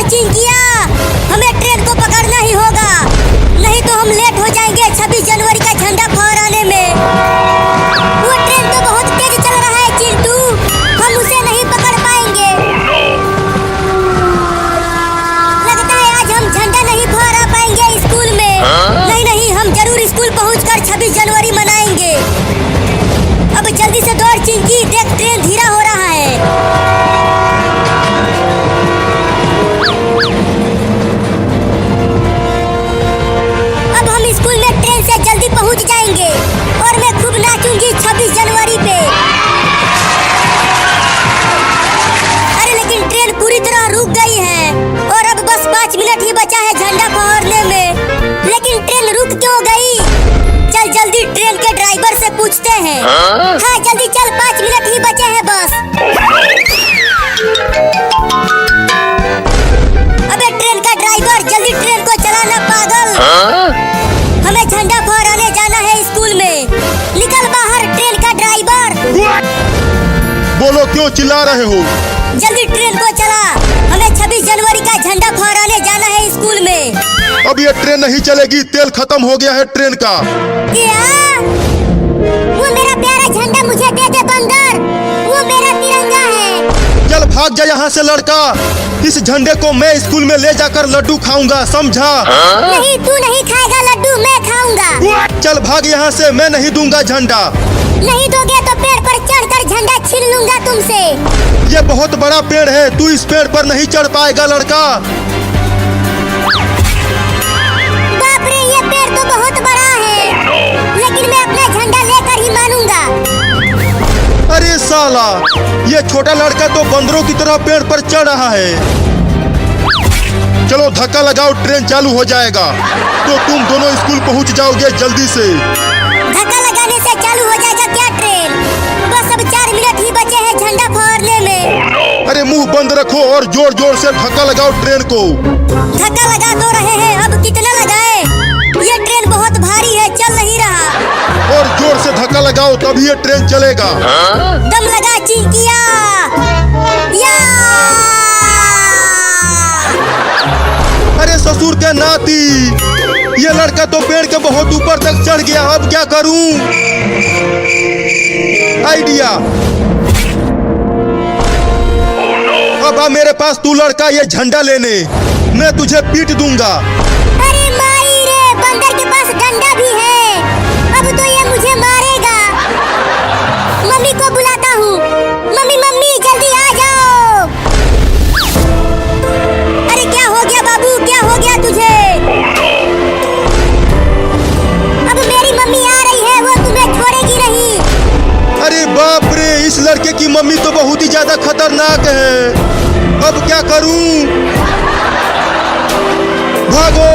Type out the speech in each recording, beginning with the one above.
चिंकिया, हमें ट्रेन को पकड़ना ही होगा, नहीं तो हम लेट हो जाएंगे 26 जनवरी का झंडा फहराने में। वो ट्रेन तो बहुत तेज चल रहा है चिंटू, हम उसे नहीं पकड़ पाएंगे। लगता है आज हम झंडा नहीं फहरा पाएंगे स्कूल में। नहीं नहीं, हम जरूर स्कूल पहुंचकर 26 जनवरी मनाएंगे। अब जल्दी से दौड़ चिंकी, देख ट्रेन धीरा हो रहा है। पहुंच जाएंगे और मैं खूब नाचूंगी 26 जनवरी पे। अरे लेकिन ट्रेन पूरी तरह रुक गई है और अब बस 5 मिनट ही बचा है झंडा फहरने में। लेकिन ट्रेन रुक क्यों गई? चल जल्दी ट्रेन के ड्राइवर से पूछते हैं। हाँ जल्दी चल, 5 मिनट ही बचे हैं बस। अबे ट्रेन का ड्राइवर, जल्दी ट्रेन को चलाना पागल। हमें झंडा फहराने जाना है स्कूल में। निकल बाहर ट्रेन का ड्राइवर। बोलो क्यों चिल्ला रहे हो? जल्दी ट्रेन को चला, हमें 26 जनवरी का झंडा फहराने जाना है स्कूल में। अब ये ट्रेन नहीं चलेगी, तेल खत्म हो गया है ट्रेन का। क्या? वो मेरा प्यारा झंडा मुझे दे दे बंदर, वो मेरा तिरंगा है। चल भाग जा यहाँ से लड़का, इस झंडे को मैं स्कूल में ले जाकर लड्डू खाऊंगा, समझा? नहीं, तू नहीं खाएगा लड्डू, मैं खाऊंगा। चल भाग यहाँ से, मैं नहीं दूंगा झंडा। नहीं दोगे तो पेड़ पर चढ़कर झंडा छीन लूंगा तुमसे। ये बहुत बड़ा पेड़ है, तू इस पेड़ पर नहीं चढ़ पाएगा लड़का। बाप रे, ये पेड़ तो बहुत बड़ा है, लेकिन मैं अपना झंडा लेकर ही मानूंगा। अरे साला, ये छोटा लड़का तो बंदरों की तरह पेड़ पर चढ़ रहा है। चलो धक्का लगाओ, ट्रेन चालू हो जाएगा तो तुम दोनों स्कूल पहुंच जाओगे जल्दी से। धक्का लगाने से चालू हो जाएगा क्या ट्रेन? बस अब 4 मिनट ही बचे हैं झंडा फहरने में। अरे मुंह बंद रखो और जोर जोर से धक्का लगाओ ट्रेन को। धक्का लगा तो रहे हैं, अब कितना लगाए? ये ट्रेन बहुत भारी है, चल नहीं रहा। और जोर से धक्का लगाओ तभी ये ट्रेन चलेगा। दम लगा चिंकिया। अरे ससुर के नाती, ये लड़का तो पेड़ के बहुत ऊपर तक चढ़ गया, अब क्या करूं? आइडिया। अब आ मेरे पास तू लड़का, ये झंडा लेने, मैं तुझे पीट दूंगा। अरे माई रे, बंदर के पास डंडा भी है, अब तो ये मुझे मारेगा। मम्मी को बुलाता हूँ। मम्मी मम्मी जल्दी आ जाओ। अरे क्या हो गया बाबू, क्या हो गया तुझे? अब मेरी मम्मी आ रही है, वो तुम्हें छोड़ेगी नहीं। अरे बाप रे, इस लड़के की मम्मी तो बहुत ही ज्यादा खतरनाक है, अब क्या करूं? भागो!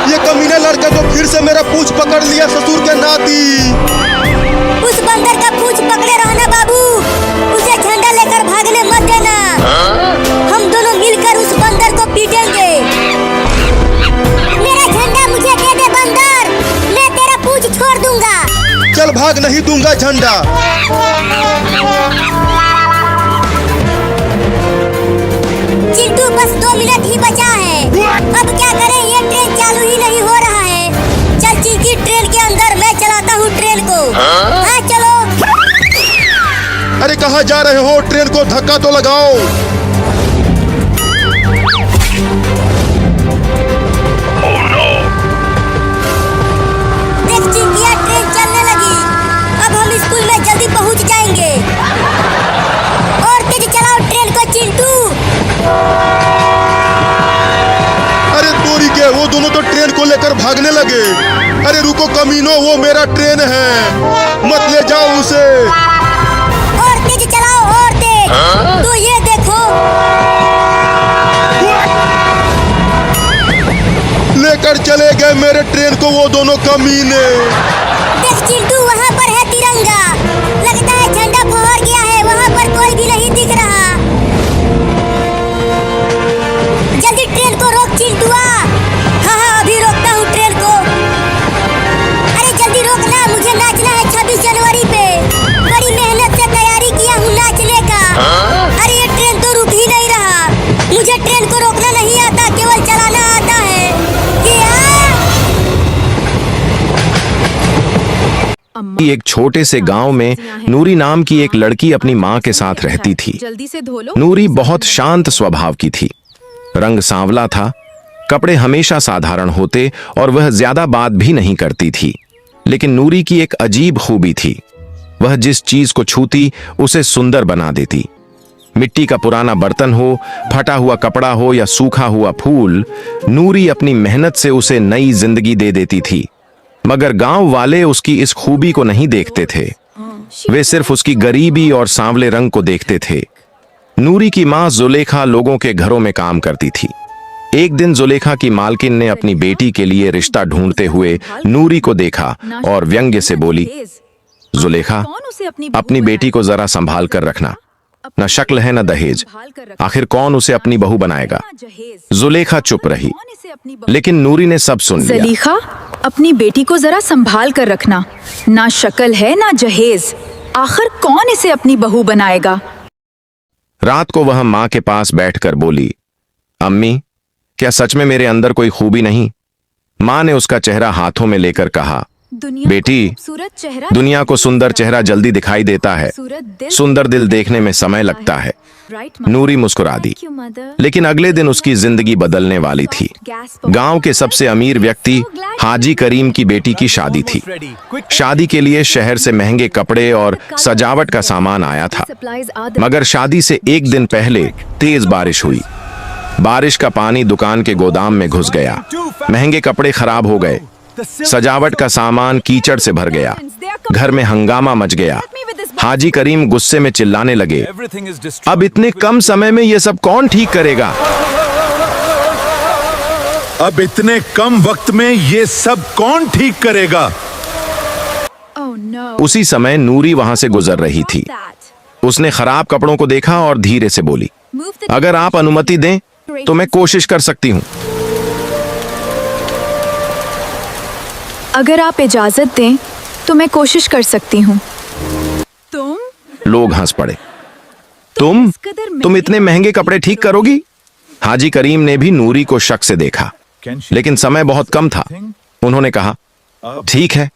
ये कमीना लड़का तो फिर से मेरा पूंछ पकड़ लिया, ससुर के नाती। उस बंदर का पूंछ पकड़े रहना बाबू, उसे झंडा लेकर भागने मत देना। हम दोनों मिलकर उस बंदर को पीटेंगे। मेरा झंडा मुझे दे दे बंदर, मैं तेरा पूंछ छोड़ दूंगा। चल भाग, नहीं दूंगा झंडा। चिंटू बस 2 मिनट ही बचा है, अब क्या करें? ये ट्रेन चालू ही नहीं हो रहा है। चल चिंकी, ट्रेन के अंदर मैं चलाता हूँ ट्रेन को। हाँ चलो। अरे कहाँ जा रहे हो? ट्रेन को धक्का तो लगाओ। देख चिंकिया, ट्रेन चलने लगी, अब हम स्कूल में जल्दी पहुँच जाएंगे। और तेज चलाओ ट्रेन को चिंटू। अरे तोरी के, वो दोनों तो ट्रेन को लेकर भागने लगे। अरे रुको कमीनो, वो मेरा ट्रेन है, मत ले जाओ उसे। और तेज चलाओ, और तेज। तो ये देखो, लेकर चले गए मेरे ट्रेन को वो दोनों कमीने। देख चिंटू, वहाँ पर है तिरंगा, लगता है झंडा फहर गया है, वहाँ पर कोई भी नहीं दिख रहा। जल्दी ट्रेन को रोक चिंटुआ। हाँ हाँ, अभी रोकता हूँ ट्रेन को। अरे जल्दी रोकना, मुझे नाचना है 26 जनवरी पे। एक छोटे से गांव में नूरी नाम की एक लड़की अपनी मां के साथ रहती थी। जल्दी से धो लो। नूरी बहुत शांत स्वभाव की थी। रंग सांवला था, कपड़े हमेशा साधारण होते और वह ज्यादा बात भी नहीं करती थी। लेकिन नूरी की एक अजीब खूबी थी, वह जिस चीज को छूती उसे सुंदर बना देती। मिट्टी का पुराना बर्तन हो, फटा हुआ कपड़ा हो या सूखा हुआ फूल, नूरी अपनी मेहनत से उसे नई जिंदगी दे देती थी। मगर गांव वाले उसकी इस खूबी को नहीं देखते थे, वे सिर्फ उसकी गरीबी और सांवले रंग को देखते थे। नूरी की मां जुलेखा लोगों के घरों में काम करती थी। एक दिन जुलेखा की मालकिन ने अपनी बेटी के लिए रिश्ता ढूंढते हुए नूरी को देखा और व्यंग्य से बोली, जुलेखा, अपनी बेटी को जरा संभाल कर रखना, न शक्ल है न दहेज, आखिर कौन उसे अपनी बहू बनाएगा। जुलेखा चुप रही, लेकिन नूरी ने सब सुन लिया। जुलेखा, अपनी बेटी को जरा संभाल कर रखना, ना शक्ल है ना जहेज, आखिर कौन इसे अपनी बहू बनाएगा। रात को वह मां के पास बैठकर बोली, अम्मी, क्या सच में मेरे अंदर कोई खूबी नहीं। मां ने उसका चेहरा हाथों में लेकर कहा, बेटी, दुनिया को सुंदर चेहरा जल्दी दिखाई देता है, सुंदर दिल देखने में समय लगता है। नूरी मुस्कुरा दी, लेकिन अगले दिन उसकी जिंदगी बदलने वाली थी। गांव के सबसे अमीर व्यक्ति हाजी करीम की बेटी की शादी थी। शादी के लिए शहर से महंगे कपड़े और सजावट का सामान आया था, मगर शादी से एक दिन पहले तेज बारिश हुई। बारिश का पानी दुकान के गोदाम में घुस गया, महंगे कपड़े खराब हो गए, सजावट का सामान कीचड़ से भर गया, घर में हंगामा मच गया। हाजी करीम गुस्से में चिल्लाने लगे, अब इतने कम समय में ये सब कौन ठीक करेगा। अब इतने कम वक्त में ये सब कौन ठीक करेगा। उसी समय नूरी वहां से गुजर रही थी। उसने खराब कपड़ों को देखा और धीरे से बोली, अगर आप अनुमति दें तो मैं कोशिश कर सकती हूँ। अगर आप इजाजत दें तो मैं कोशिश कर सकती हूँ। तुम? लोग हंस पड़े। तुम इतने महंगे कपड़े ठीक करोगी? हाजी करीम ने भी नूरी को शक से देखा, लेकिन समय बहुत कम था। उन्होंने कहा, ठीक है,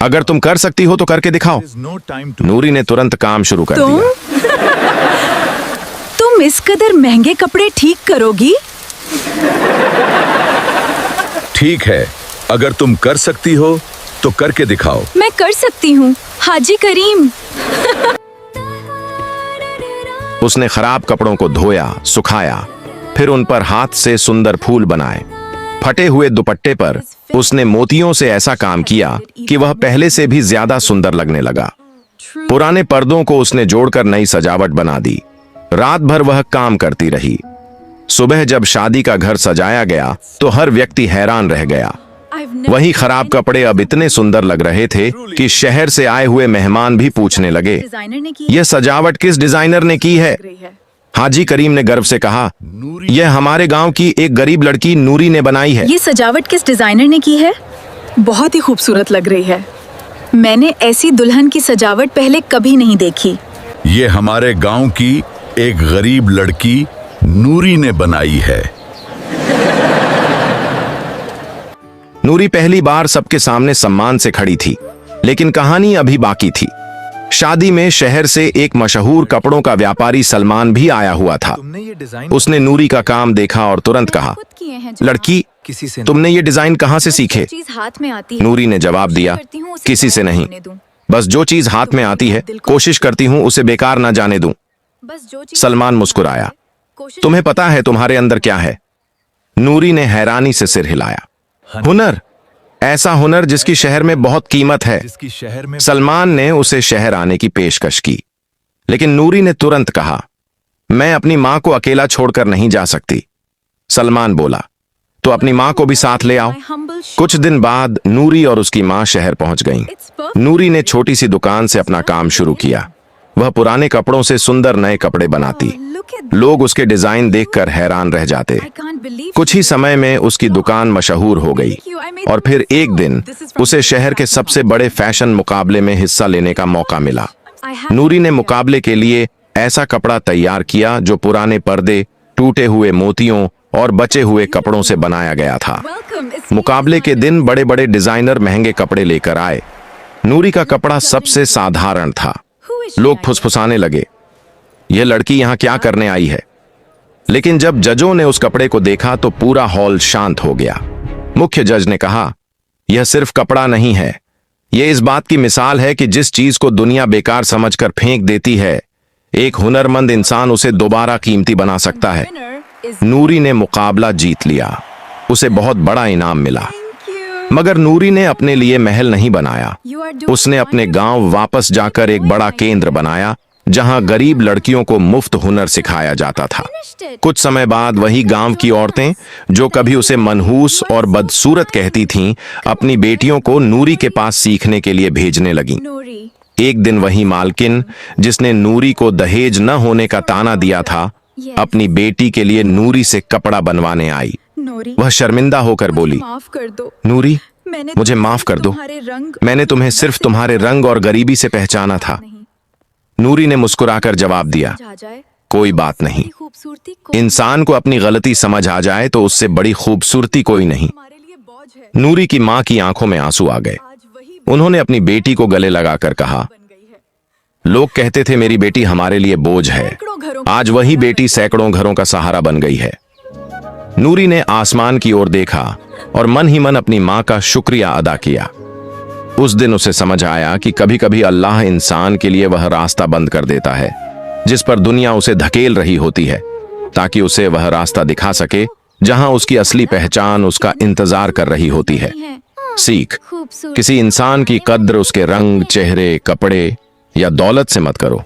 अगर तुम कर सकती हो तो करके दिखाओ। नूरी ने तुरंत काम शुरू कर दिया। तुम इस कदर महंगे कपड़े ठीक करोगी? ठीक है, अगर तुम कर सकती हो तो करके दिखाओ। मैं कर सकती हूँ हाजी करीम। उसने खराब कपड़ों को धोया, सुखाया, फिर उन पर हाथ से सुंदर फूल बनाए। फटे हुए दुपट्टे पर उसने मोतियों से ऐसा काम किया कि वह पहले से भी ज्यादा सुंदर लगने लगा। पुराने पर्दों को उसने जोड़कर नई सजावट बना दी। रात भर वह काम करती रही। सुबह जब शादी का घर सजाया गया तो हर व्यक्ति हैरान रह गया। वही खराब कपड़े अब इतने सुंदर लग रहे थे कि शहर से आए हुए मेहमान भी पूछने लगे, यह सजावट किस डिजाइनर ने की है। हाजी करीम ने गर्व से कहा, यह हमारे गांव की एक गरीब लड़की नूरी ने बनाई है। ये सजावट किस डिजाइनर ने की है? बहुत ही खूबसूरत लग रही है। मैंने ऐसी दुल्हन की सजावट पहले कभी नहीं देखी। ये हमारे गांव की एक गरीब लड़की नूरी ने बनाई है। नूरी पहली बार सबके सामने सम्मान से खड़ी थी, लेकिन कहानी अभी बाकी थी। शादी में शहर से एक मशहूर कपड़ों का व्यापारी सलमान भी आया हुआ था। उसने नूरी का काम देखा और तुरंत कहा, लड़की, तुमने ये डिजाइन कहाँ से सीखे? नूरी ने जवाब दिया, किसी से नहीं, बस जो चीज हाथ में आती है कोशिश करती हूँ उसे बेकार ना जाने दूं। सलमान मुस्कुराया, तुम्हें पता है तुम्हारे अंदर क्या है? नूरी ने हैरानी से सिर हिलाया। हुनर, ऐसा हुनर जिसकी शहर में बहुत कीमत है। सलमान ने उसे शहर आने की पेशकश की, लेकिन नूरी ने तुरंत कहा, मैं अपनी मां को अकेला छोड़कर नहीं जा सकती। सलमान बोला, तो अपनी मां को भी साथ ले आओ। कुछ दिन बाद नूरी और उसकी मां शहर पहुंच गईं। नूरी ने छोटी सी दुकान से अपना काम शुरू किया। वह पुराने कपड़ों से सुंदर नए कपड़े बनाती। लोग उसके डिजाइन देखकर हैरान रह जाते। कुछ ही समय में उसकी दुकान मशहूर हो गई और फिर एक दिन उसे शहर के सबसे बड़े फैशन मुकाबले में हिस्सा लेने का मौका मिला। नूरी ने मुकाबले के लिए ऐसा कपड़ा तैयार किया जो पुराने पर्दे, टूटे हुए मोतियों और बचे हुए कपड़ों से बनाया गया था। मुकाबले के दिन बड़े बड़े डिजाइनर महंगे कपड़े लेकर आए। नूरी का कपड़ा सबसे साधारण था। लोग फुसफुसाने लगे, यह लड़की यहां क्या करने आई है? लेकिन जब जजों ने उस कपड़े को देखा तो पूरा हॉल शांत हो गया। मुख्य जज ने कहा, यह सिर्फ कपड़ा नहीं है, यह इस बात की मिसाल है कि जिस चीज को दुनिया बेकार समझकर फेंक देती है, एक हुनरमंद इंसान उसे दोबारा कीमती बना सकता है। नूरी ने मुकाबला जीत लिया, उसे बहुत बड़ा इनाम मिला। मगर नूरी ने अपने लिए महल नहीं बनाया। उसने अपने गांव वापस जाकर एक बड़ा केंद्र बनाया जहां गरीब लड़कियों को मुफ्त हुनर सिखाया जाता था। कुछ समय बाद वही गांव की औरतें, जो कभी उसे मनहूस और बदसूरत कहती थीं, अपनी बेटियों को नूरी के पास सीखने के लिए भेजने लगीं। एक दिन वही मालकिन, जिसने नूरी को दहेज न होने का ताना दिया था, अपनी बेटी के लिए नूरी से कपड़ा बनवाने आई। वह शर्मिंदा होकर बोली, माफ कर दो नूरी, मुझे माफ कर दो, मैंने तुम्हें सिर्फ तुम्हारे रंग और गरीबी से पहचाना था। नूरी ने मुस्कुराकर जवाब दिया, कोई बात नहीं, इंसान को अपनी गलती समझ आ जाए तो उससे बड़ी खूबसूरती कोई नहीं। नूरी की मां की आंखों में आंसू आ गए। उन्होंने अपनी बेटी को गले लगाकर कहा, लोग कहते थे मेरी बेटी हमारे लिए बोझ है, आज वही बेटी सैकड़ों घरों का सहारा बन गई है। नूरी ने आसमान की ओर देखा और मन ही मन अपनी मां का शुक्रिया अदा किया। उस दिन उसे समझ आया कि कभी कभी अल्लाह इंसान के लिए वह रास्ता बंद कर देता है जिस पर दुनिया उसे धकेल रही होती है, ताकि उसे वह रास्ता दिखा सके जहां उसकी असली पहचान उसका इंतजार कर रही होती है। सीख, किसी इंसान की कद्र उसके रंग, चेहरे, कपड़े या दौलत से मत करो।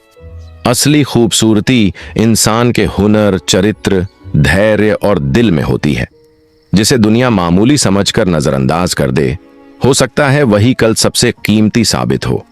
असली खूबसूरती इंसान के हुनर, चरित्र, धैर्य और दिल में होती है, जिसे दुनिया मामूली समझकर नजरअंदाज कर दे। हो सकता है वही कल सबसे कीमती साबित हो।